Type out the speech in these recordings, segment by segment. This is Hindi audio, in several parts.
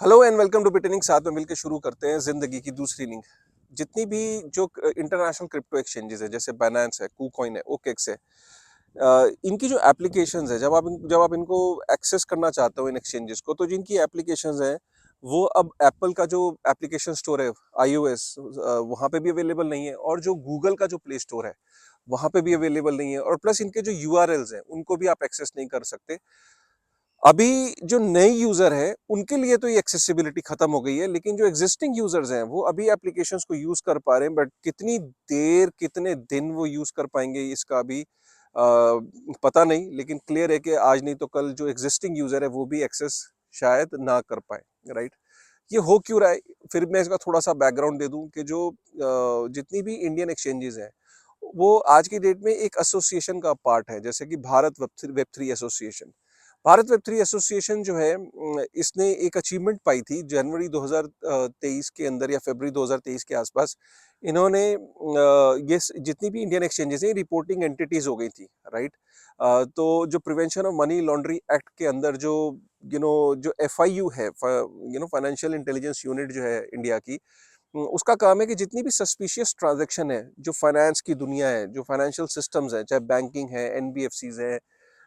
Hello and welcome to Bitning. साथ में मिलकर शुरू करते हैं जिंदगी की दूसरी नींद। जितनी भी जो इंटरनेशनल क्रिप्टो एक्सचेंजेस है, जैसे बाइनेंस है, कूकॉइन है, ओकेक्स है, इनकी जो एप्लीकेशंस है, जब आप इनको एक्सेस करना चाहते हो इन एक्सचेंजेस को, तो जिनकी एप्लीकेशंस हैं वो अब एप्पल का जो एप्लीकेशन स्टोर है iOS, वहाँ पे भी अवेलेबल नहीं है, और जो गूगल का जो प्ले स्टोर है वहाँ पे भी अवेलेबल नहीं है, और प्लस इनके जो यूआरएल्स हैं उनको भी आप एक्सेस नहीं कर सकते। अभी जो नए यूजर हैं उनके लिए तो ये एक्सेसिबिलिटी खत्म हो गई है, लेकिन जो एग्जिस्टिंग यूजर्स हैं वो अभी एप्लीकेशंस को यूज कर पा रहे हैं, बट कितनी देर कितने दिन वो यूज कर पाएंगे इसका अभी पता नहीं। लेकिन क्लियर है कि आज नहीं तो कल जो एग्जिस्टिंग यूजर है वो भी एक्सेस शायद ना कर पाए। राइट। ये हो क्यों रहा है? फिर मैं इसका थोड़ा सा बैकग्राउंड दे दूं कि जो जितनी भी इंडियन एक्सचेंजेस हैं वो आज की डेट में एक एसोसिएशन का पार्ट है, जैसे कि Bharat web three association. Bharat web three association जो है, इसने एक अचीवमेंट पाई थी जनवरी 2023 के अंदर या फरवरी 2023 के आसपास। इन्होंने जितनी भी इंडियन एक्सचेंजेस हैं रिपोर्टिंग एंटिटीज हो गई थी। राइट। तो जो prevention of money laundering act के अंदर जो जो एफआईयू है, फाइनेंशियल इंटेलिजेंस यूनिट जो है इंडिया की, उसका काम है कि जितनी भी सस्पिशियस ट्रांजैक्शन है, जो फाइनेंस की दुनिया है, जो फाइनेंशियल सिस्टम्स है, चाहे बैंकिंग है, एनबीएफसीज है,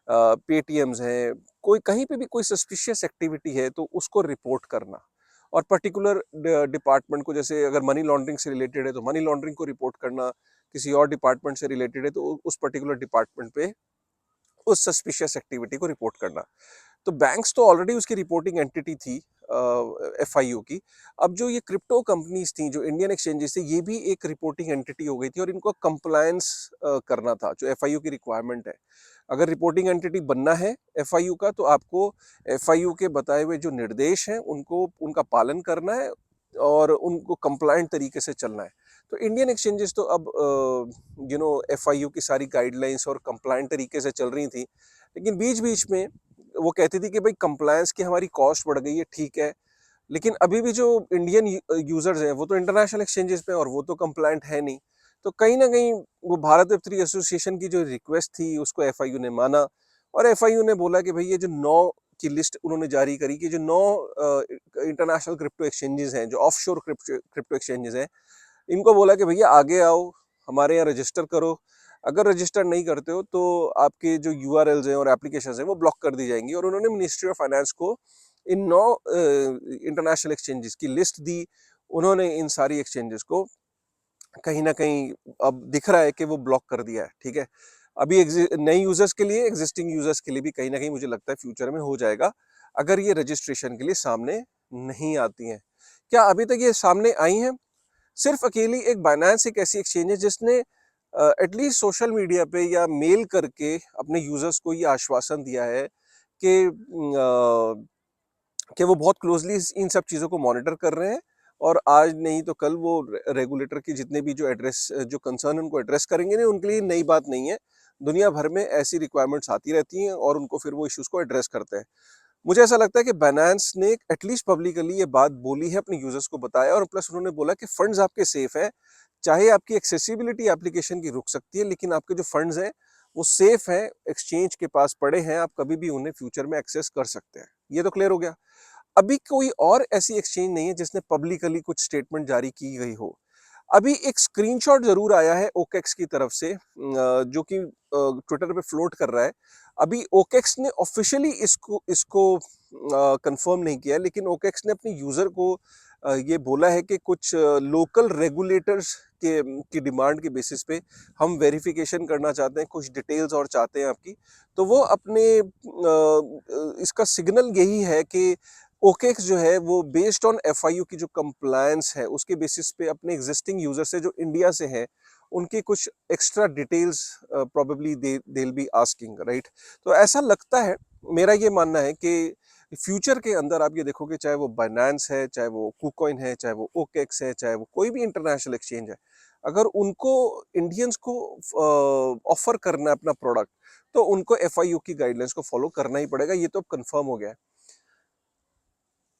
पेटीएम्स हैं, कोई कहीं पे भी कोई सस्पिशियस एक्टिविटी है तो उसको रिपोर्ट करना। और पर्टिकुलर डिपार्टमेंट को, जैसे अगर मनी लॉन्ड्रिंग से रिलेटेड है तो मनी लॉन्ड्रिंग को रिपोर्ट करना, किसी और डिपार्टमेंट से रिलेटेड है तो उस पर्टिकुलर डिपार्टमेंट पे उस सस्पिशियस एक्टिविटी को रिपोर्ट करना। तो बैंक्स तो ऑलरेडी उसकी रिपोर्टिंग एंटिटी थी एफआईयू की। अब जो ये क्रिप्टो कंपनीज थी, जो इंडियन एक्सचेंजेस थे, ये भी एक रिपोर्टिंग एंटिटी हो गई थी, और इनको कंप्लायंस करना था जो एफआईयू की रिक्वायरमेंट है। अगर रिपोर्टिंग एंटिटी बनना है एफआईयू का, तो आपको एफआईयू के बताए हुए जो निर्देश हैं उनको उनका पालन करना है, और उनको कंप्लायंट तरीके से चलना है। तो इंडियन एक्सचेंजेस तो अब एफआईयू की सारी गाइडलाइंस और कंप्लायंट तरीके से चल रही थी, लेकिन बीच बीच में वो कहती थी कि भाई कंप्लायंस की हमारी कॉस्ट बढ़ गई है, ठीक है, लेकिन अभी भी जो इंडियन यूजर्स हैं वो तो इंटरनेशनल एक्सचेंजेस पे, और वो तो कंप्लायंट है नहीं। तो कहीं ना कहीं वो भारत वेब थ्री एसोसिएशन की जो रिक्वेस्ट थी उसको एफआईयू ने माना, और एफआईयू ने बोला कि भाई ये जो 9 की लिस्ट उन्होंने जारी करी कि जो 9 इंटरनेशनल क्रिप्टो एक्सचेंजेस हैं, जो ऑफशोर क्रिप्टो एक्सचेंजेस हैं, इनको बोला कि भैया आगे आओ, हमारे यहाँ रजिस्टर करो। अगर रजिस्टर नहीं करते हो तो आपके जो यूआरएल्स हैं और एप्लीकेशंस हैं वो ब्लॉक कर दी जाएंगी। और उन्होंने मिनिस्ट्री ऑफ फाइनेंस को इन 9 इंटरनेशनल एक्सचेंजेस की लिस्ट दी। उन्होंने इन सारी एक्सचेंजेस को कहीं ना कहीं अब दिख रहा है कि वो ब्लॉक कर दिया है। ठीक है। अभी नए यूजर्स के लिए, एग्जिस्टिंग यूजर्स के लिए भी कहीं ना कहीं मुझे लगता है फ्यूचर में हो जाएगा, अगर ये रजिस्ट्रेशन के लिए सामने नहीं आती हैं। क्या अभी तक ये सामने आई हैं? सिर्फ अकेली एक बाइनेंस एक ऐसी एक्सचेंज है जिसने एटलीस्ट सोशल मीडिया पे या मेल करके अपने यूजर्स को ये आश्वासन दिया है कि वो बहुत क्लोजली इन सब चीज़ों को मॉनिटर कर रहे हैं, और आज नहीं तो कल वो रेगुलेटर की जितने भी जो एड्रेस जो कंसर्न उनको एड्रेस करेंगे ना, उनके लिए नई बात नहीं है। दुनिया भर में ऐसी रिक्वायरमेंट्स आती रहती हैं और उनको फिर वो इश्यूज को एड्रेस करते हैं। मुझे ऐसा लगता है कि बाइनेंस ने एटलीस्ट पब्लिकली ये बात बोली है, अपने यूजर्स को बताया, और प्लस उन्होंने बोला कि फंड्स आपके सेफ हैं। चाहे आपकी एक्सेसिबिलिटी एप्लीकेशन की रुक सकती है, लेकिन आपके जो फंड्स हैं वो सेफ हैं, एक्सचेंज के पास पड़े हैं, आप कभी भी उन्हें फ्यूचर में एक्सेस कर सकते हैं। ये तो क्लियर हो गया। अभी कोई और ऐसी एक्सचेंज नहीं है जिसने पब्लिकली कुछ स्टेटमेंट जारी की गई हो। अभी एक स्क्रीनशॉट जरूर आया है ओकेक्स की तरफ से, जो कि ट्विटर पे फ्लोट कर रहा है। अभी ओकेक्स ने ऑफिशियली इसको इसको कंफर्म नहीं किया है, लेकिन ओकेक्स ने अपने यूजर को ये बोला है कि कुछ लोकल रेगुलेटर्स के की डिमांड के बेसिस पे हम वेरिफिकेशन करना चाहते हैं, कुछ डिटेल्स और चाहते हैं आपकी। तो वो अपने इसका सिग्नल यही है कि ओकेक्स जो है वो बेस्ड ऑन एफआईयू की जो कंप्लायंस है उसके बेसिस पे अपने एग्जिस्टिंग यूजर से जो इंडिया से हैं उनकी कुछ extra details probably they will be asking. Right. तो ऐसा लगता है, मेरा ये मानना है कि फ्यूचर के अंदर आप ये देखोगे, चाहे वो बाइनेंस है, चाहे वो कुकॉइन है, चाहे वो ओकेक्स है, चाहे वो कोई भी इंटरनेशनल एक्सचेंज है, अगर उनको इंडियंस को ऑफर करना है अपना प्रोडक्ट, तो उनको एफआईयू की गाइडलाइंस को फॉलो करना ही पड़ेगा। ये तो अब कंफर्म हो गया है।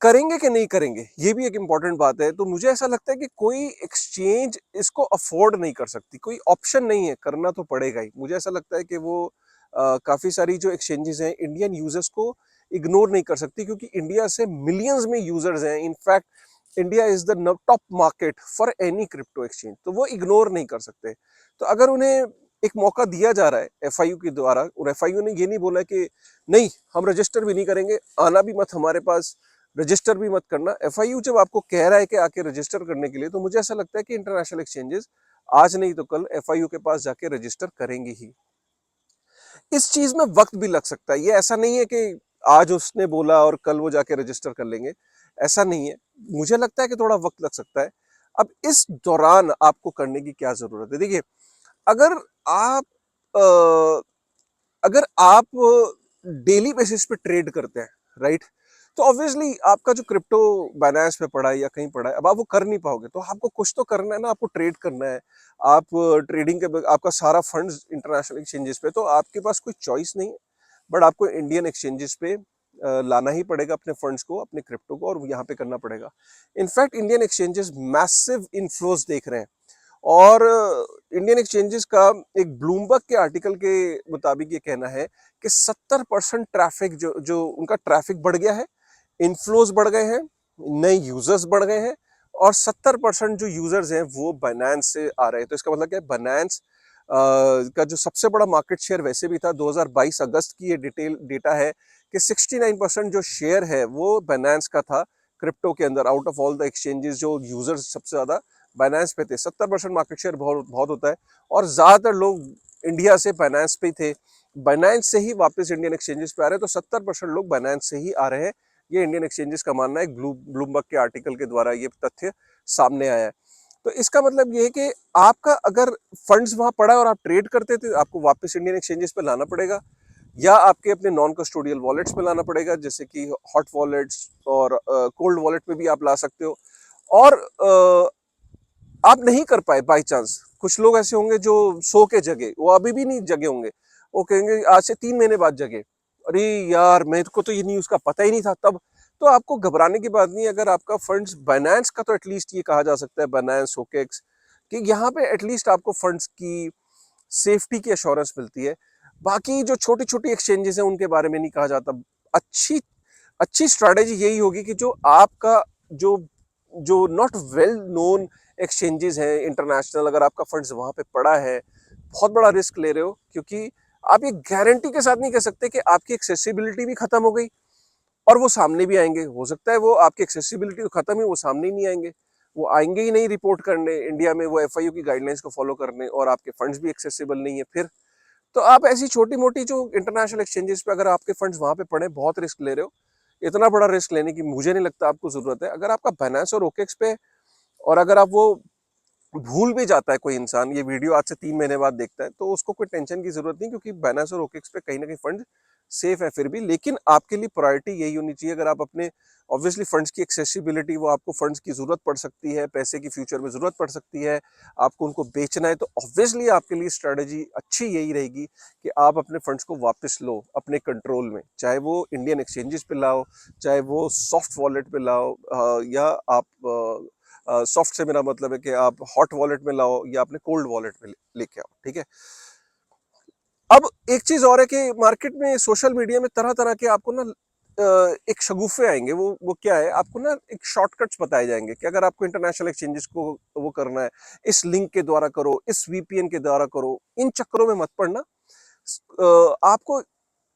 करेंगे कि नहीं करेंगे ये भी एक इंपॉर्टेंट बात है। तो मुझे ऐसा लगता है कि कोई एक्सचेंज इसको अफोर्ड नहीं कर सकती, कोई ऑप्शन नहीं है, करना तो पड़ेगा ही। मुझे ऐसा लगता है कि वो काफी सारी जो एक्सचेंजेस हैं इंडियन यूजर्स को इग्नोर नहीं कर सकती, क्योंकि इंडिया से मिलियंस में यूजर्स हैं। In fact India is the top market for any crypto exchange, तो वो इग्नोर नहीं कर सकते। तो अगर उन्हें एक मौका दिया जा रहा है एफआईयू के द्वारा, और एफआईयू ने ये नहीं बोला कि नहीं हम रजिस्टर भी नहीं करेंगे, आना भी मत हमारे पास, रजिस्टर भी मत करना, एफआईयू जब आपको कह रहा है कि आके रजिस्टर करने के लिए, तो मुझे ऐसा लगता है कि इंटरनेशनल एक्सचेंजेस आज नहीं तो कल एफआईयू के पास जाके रजिस्टर करेंगे ही। इस चीज में वक्त भी लग सकता है, ये ऐसा नहीं है कि आज उसने बोला और कल वो जाके रजिस्टर कर लेंगे, ऐसा नहीं है। मुझे लगता है कि थोड़ा वक्त लग सकता है। अब इस दौरान आपको करने की क्या जरूरत है? देखिए, अगर आप अ, अगर आप डेली बेसिस पे ट्रेड करते हैं, राइट, तो ऑब्वियसली आपका जो क्रिप्टो बाइनेंस पे पड़ा है या कहीं पड़ा है, अब आप वो कर नहीं पाओगे, तो आपको कुछ तो करना है ना, आपको ट्रेड करना है। आप ट्रेडिंग के आपका सारा फंड्स इंटरनेशनल एक्सचेंजेस पे, तो आपके पास कोई चॉइस नहीं है, बट आपको इंडियन एक्सचेंजेस पे लाना ही पड़ेगा अपने फंड्स को, अपने क्रिप्टो को, और यहाँ पे करना पड़ेगा। In fact Indian exchanges massive inflows देख रहे हैं, और इंडियन एक्सचेंजेस का एक ब्लूमबर्ग के आर्टिकल के मुताबिक ये कहना है कि 70% ट्रैफिक जो जो उनका ट्रैफिक बढ़ गया है, इनफ्लोज बढ़ गए हैं, नए यूजर्स बढ़ गए हैं, और 70% जो यूजर्स हैं वो बाइनेंस से आ रहे हैं। तो इसका मतलब क्या है, बाइनेंस का जो सबसे बड़ा मार्केट शेयर वैसे भी था, 2022 अगस्त की ये डिटेल डेटा है कि 69% जो शेयर है वो बाइनेंस का था क्रिप्टो के अंदर, out of all the exchanges जो यूजर्स सबसे ज्यादा बाइनेंस पे थे। 70% मार्केट शेयर बहुत बहुत होता है, और ज्यादातर लोग इंडिया से बाइनेंस पे थे, बाइनेंस से ही वापस इंडियन एक्सचेंजेस पे आ रहे हैं, तो 70% लोग बाइनेंस से ही आ रहे हैं। ये इंडियन एक्सचेंजेस का मानना है, ब्लूमबर्ग के आर्टिकल के द्वारा ये तथ्य सामने आया है। तो इसका मतलब ये है कि आपका अगर फंड्स वहां पड़ा है और आप ट्रेड करते थे, आपको वापस इंडियन एक्सचेंजेस पे लाना पड़ेगा, या आपके अपने नॉन कस्टोडियल वॉलेट्स पे लाना पड़ेगा, जैसे कि हॉट वॉलेट्स और कोल्ड वॉलेट पे भी आप ला सकते हो। और आप नहीं कर पाए बाई चांस, कुछ लोग ऐसे होंगे जो सो के जगे, वो अभी भी नहीं जगे होंगे, वो कहेंगे आज से 3 महीने बाद जगे, अरे यार मेरे को तो ये न्यूज का पता ही नहीं था तब। तो आपको घबराने की बात नहीं है, अगर आपका फंड्स बाइनेंस का, तो एटलीस्ट ये कहा जा सकता है बाइनेंस ओकेक्स कि यहाँ पे एटलीस्ट आपको फंड्स की सेफ्टी की एश्योरेंस मिलती है। बाकी जो छोटी छोटी एक्सचेंजेस हैं उनके बारे में नहीं कहा जाता। अच्छी अच्छी स्ट्रैटेजी यही होगी कि जो आपका जो जो नॉट वेल नोन एक्सचेंजेस हैं इंटरनेशनल, अगर आपका फंड्स वहां पे पड़ा है, बहुत बड़ा रिस्क ले रहे हो, क्योंकि आप ये गारंटी के साथ नहीं कह सकते कि आपकी एक्सेसिबिलिटी भी खत्म हो गई और वो सामने भी आएंगे। हो सकता है वो आपकी एक्सेसिबिलिटी तो खत्म ही, वो सामने ही नहीं आएंगे, वो आएंगे ही नहीं रिपोर्ट करने इंडिया में, वो एफआईयू की गाइडलाइंस को फॉलो करने, और आपके फंड्स भी एक्सेसिबल नहीं है फिर। तो आप ऐसी छोटी मोटी जो इंटरनेशनल एक्सचेंजेस पे अगर आपके फंड्स वहां पे पड़े, बहुत रिस्क ले रहे हो। इतना बड़ा रिस्क लेने की मुझे नहीं लगता आपको जरूरत है। अगर आपका बाइनेंस और ओकेक्स पे, और अगर आप वो भूल भी जाता है कोई इंसान, ये वीडियो आज से 3 महीने बाद देखता है, तो उसको कोई टेंशन की जरूरत नहीं, क्योंकि बाइनेंस और ओकेक्स पे कहीं ना कहीं फंड सेफ है फिर भी। लेकिन आपके लिए प्रायोरिटी यही होनी चाहिए, अगर आप अपने ऑब्वियसली फंड्स की एक्सेसिबिलिटी, वो आपको फंड्स की जरूरत पड़ सकती है, पैसे की फ्यूचर में जरूरत पड़ सकती है, आपको उनको बेचना है, तो ऑब्वियसली आपके लिए स्ट्रेटेजी अच्छी यही रहेगी कि आप अपने फंड्स को वापस लो अपने कंट्रोल में, चाहे वो इंडियन एक्सचेंजेस पे लाओ, चाहे वो सॉफ्ट वॉलेट पे लाओ, या आप सॉफ्ट से मेरा मतलब है कि आप हॉट वॉलेट में लाओ या अपने कोल्ड वॉलेट में लेके आओ, ठीक है। अब एक चीज और है कि मार्केट में सोशल मीडिया में तरह तरह के आपको ना एक शगुफे आएंगे, वो क्या है, आपको ना एक शॉर्टकट्स बताए जाएंगे कि अगर आपको इंटरनेशनल एक्सचेंजेस को वो करना है, इस लिंक के द्वारा करो, इस वीपीएन के द्वारा करो, इन चक्करों में मत पड़ना। आपको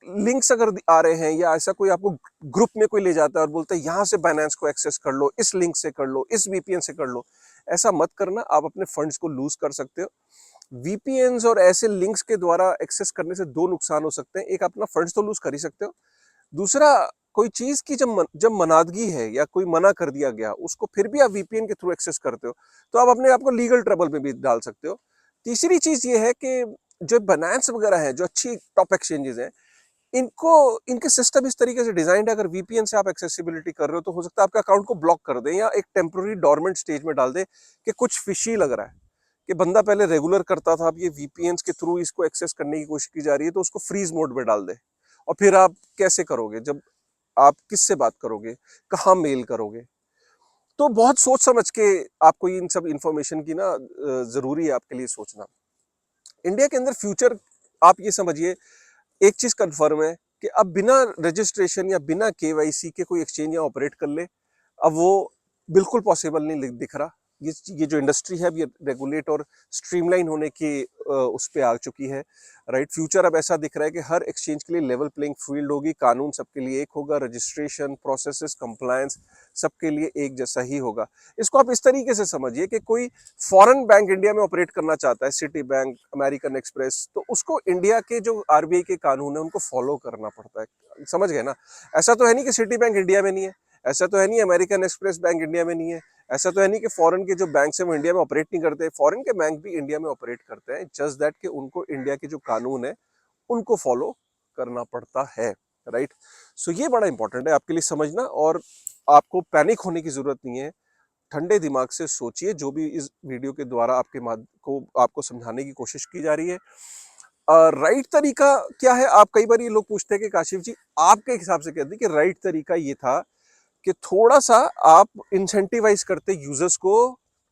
लिंक्स अगर आ रहे हैं, या ऐसा कोई आपको ग्रुप में कोई ले जाता है और बोलता है यहाँ से बाइनेंस को एक्सेस कर लो, इस लिंक से कर लो, इस वीपीएन से कर लो, ऐसा मत करना, आप अपने फंड्स को लूज कर सकते हो। वीपीएन्स और ऐसे लिंक्स के द्वारा एक्सेस करने से दो नुकसान हो सकते हैं, एक अपना फंड्स तो लूज कर ही सकते हो, दूसरा कोई चीज की जब मनादगी है या कोई मना कर दिया गया उसको फिर भी आप वीपीएन के थ्रू एक्सेस करते हो, तो आप अपने आप को लीगल ट्रबल में भी डाल सकते हो। तीसरी चीज ये है कि जो बाइनेंस वगैरह है, जो अच्छी टॉप एक्सचेंजेस हैं, इनको इनके सिस्टम इस तरीके से डिजाइंड है, अगर वीपीएन से आप एक्सेसिबिलिटी कर रहे हो तो हो सकता है आपके अकाउंट को ब्लॉक कर दें, या एक टेम्पोररी डोरमेंट स्टेज में डाल दे कि कुछ फिशी लग रहा है, कि बंदा पहले रेगुलर करता था, अब ये वीपीएन के थ्रू इसको एक्सेस करने की कोशिश की जा रही है, तो उसको फ्रीज मोड में डाल दे। और फिर आप कैसे करोगे, जब आप किससे बात करोगे, कहाँ मेल करोगे? तो बहुत सोच समझ के आपको इन सब इंफॉर्मेशन की ना जरूरी है आपके लिए सोचना। इंडिया के अंदर फ्यूचर, आप ये समझिए, एक चीज कंफर्म है कि अब बिना रजिस्ट्रेशन या बिना केवाईसी के कोई एक्सचेंज यहाँ ऑपरेट कर ले, अब वो बिल्कुल पॉसिबल नहीं दिख रहा। ये जो इंडस्ट्री है अब ये रेगुलेट और स्ट्रीमलाइन होने की उस पे आ चुकी है, राइट। फ्यूचर अब ऐसा दिख रहा है कि हर एक्सचेंज के लिए लेवल प्लेइंग फील्ड होगी, कानून सबके लिए एक होगा, रजिस्ट्रेशन प्रोसेसेस कंप्लायंस सबके लिए एक जैसा ही होगा। इसको आप इस तरीके से समझिए कि कोई फॉरेन बैंक इंडिया में ऑपरेट करना चाहता है, सिटी बैंक, अमेरिकन एक्सप्रेस, तो उसको इंडिया के जो आरबीआई के कानून है उनको फॉलो करना पड़ता है, समझ गए ना। ऐसा तो है नहीं कि सिटी बैंक इंडिया में नहीं है, ऐसा तो है नहीं अमेरिकन एक्सप्रेस बैंक इंडिया में नहीं है, ऐसा तो है नहीं कि फॉरेन के जो बैंक है वो इंडिया में ऑपरेट नहीं करते। फॉरेन के बैंक भी इंडिया में ऑपरेट करते हैं, जस्ट दैट कि उनको इंडिया के जो कानून है उनको फॉलो करना पड़ता है, राइट। सो ये बड़ा इंपॉर्टेंट है आपके लिए समझना, और आपको पैनिक होने की जरूरत नहीं है। ठंडे दिमाग से सोचिए जो भी इस वीडियो के द्वारा आपको समझाने की कोशिश की जा रही है। राइट तरीका क्या है, आप कई बार ये लोग पूछते हैं कि काशिफ जी आपके हिसाब से कहते हैं कि राइट तरीका ये था कि थोड़ा सा आप इंसेंटिवाइज करते यूजर्स को,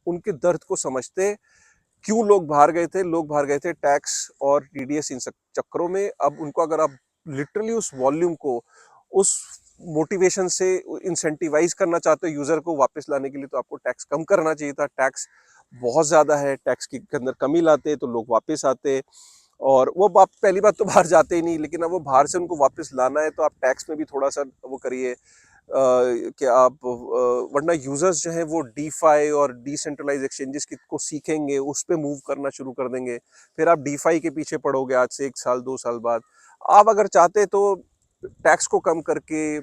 उनके दर्द को समझते, क्यों लोग बाहर गए थे टैक्स और टीडीएस इन सब चक्करों में। अब उनको अगर आप लिटरली उस वॉल्यूम को, उस मोटिवेशन से इंसेंटिवाइज करना चाहते हो यूजर को वापस लाने के लिए, तो आपको टैक्स कम करना चाहिए था। टैक्स बहुत ज्यादा है, टैक्स के अंदर कमी लाते तो लोग वापस आते, और वो पहली बात तो बाहर जाते ही नहीं, लेकिन अब वो बाहर से उनको वापस लाना है तो आप टैक्स में भी थोड़ा सा वो करिए कि आप वरना यूजर्स जो है वो डीफाई और डिसेंट्रलाइज एक्सचेंजेस को सीखेंगे, उस पे मूव करना शुरू कर देंगे, फिर आप डीफाई के पीछे पड़ोगे आज से 1 साल 2 साल बाद। आप अगर चाहते तो टैक्स को कम करके,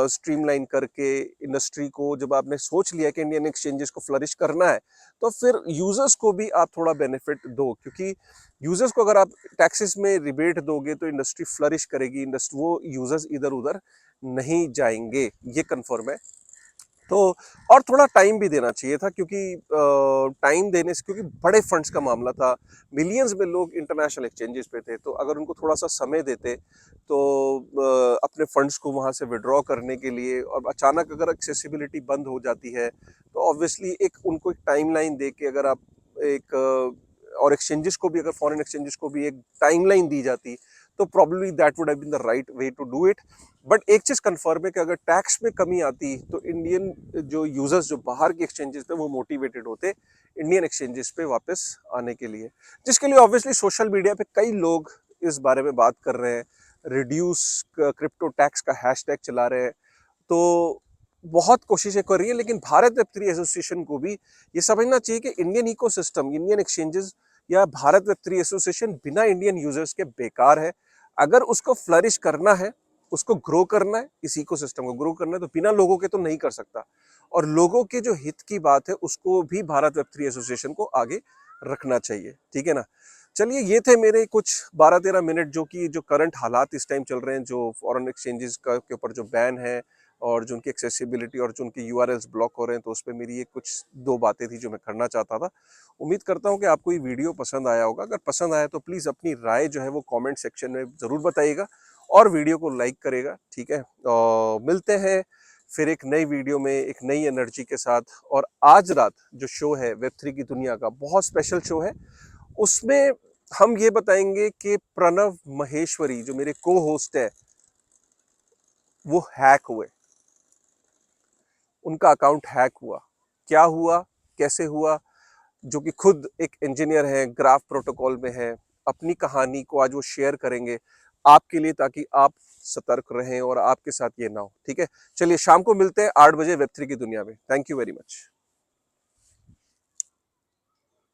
स्ट्रीमलाइन करके इंडस्ट्री को, जब आपने सोच लिया कि इंडियन एक्सचेंजेस को फ्लरिश करना है, तो फिर यूजर्स को भी आप थोड़ा बेनिफिट दो, क्योंकि यूजर्स को अगर आप टैक्सेस में रिबेट दोगे तो इंडस्ट्री फ्लरिश करेगी, इंडस्ट्री वो यूजर्स इधर उधर नहीं जाएंगे, ये कंफर्म है। तो और थोड़ा टाइम भी देना चाहिए था, क्योंकि टाइम देने से, क्योंकि बड़े फंड्स का मामला था, मिलियंस में लोग इंटरनेशनल एक्सचेंजेस पे थे, तो अगर उनको थोड़ा सा समय देते तो अपने फंड्स को वहां से विड्रॉ करने के लिए, और अचानक अगर एक्सेसिबिलिटी बंद हो जाती है तो ऑब्वियसली एक टाइमलाइन दे के, अगर आप एक और एक्सचेंजेस को भी, अगर फॉरेन एक्सचेंजेस को भी एक टाइमलाइन दी जाती, तो probably that would have been the right way to do it. But एक चीज कंफर्म है कि अगर टैक्स में कमी आती तो इंडियन जो यूजर्स जो बाहर के एक्सचेंजेस पे, वो मोटिवेटेड होते इंडियन एक्सचेंजेस पे वापस आने के लिए, जिसके लिए ऑब्वियसली सोशल मीडिया पे कई लोग इस बारे में बात कर रहे हैं, रिड्यूस क्रिप्टो टैक्स का हैशटैग चला रहे हैं, तो बहुत कोशिशें कर रही है। लेकिन भारत वेब थ्री एसोसिएशन को भी ये समझना चाहिए कि इंडियन इकोसिस्टम, इंडियन एक्सचेंजेस या भारत वेब थ्री एसोसिएशन बिना इंडियन यूजर्स के बेकार है। अगर उसको फ्लरिश करना है, उसको ग्रो करना है, इस इकोसिस्टम को ग्रो करना है, तो बिना लोगों के तो नहीं कर सकता, और लोगों के जो हित की बात है उसको भी भारत वेब थ्री एसोसिएशन को आगे रखना चाहिए, ठीक है ना। चलिए, ये थे मेरे कुछ 12-13 मिनट जो कि जो करंट हालात इस टाइम चल रहे हैं, जो फॉरेन एक्सचेंजेस का के ऊपर जो बैन है, और जो उनकी एक्सेसिबिलिटी और जो उनके यूआरएल्स ब्लॉक हो रहे हैं, तो उस पर मेरी ये कुछ 2 बातें थी जो मैं करना चाहता था। उम्मीद करता हूँ कि आपको ये वीडियो पसंद आया होगा। अगर पसंद आया तो प्लीज़ अपनी राय जो है वो कमेंट सेक्शन में ज़रूर बताइएगा, और वीडियो को लाइक करेगा, ठीक है। मिलते हैं फिर एक नई वीडियो में एक नई एनर्जी के साथ। और आज रात जो शो है वेब3 की दुनिया का, बहुत स्पेशल शो है, उसमें हम ये बताएंगे कि प्रणव महेश्वरी जो मेरे को होस्ट है, वो हैक हुए, उनका अकाउंट हैक हुआ, क्या हुआ, कैसे हुआ, जो कि खुद एक इंजीनियर है, ग्राफ प्रोटोकॉल में है, अपनी कहानी को आज वो शेयर करेंगे आपके लिए, ताकि आप सतर्क रहें और आपके साथ ये ना हो, ठीक है। चलिए, शाम को मिलते हैं 8 बजे वेब3 की दुनिया में। Thank you very much.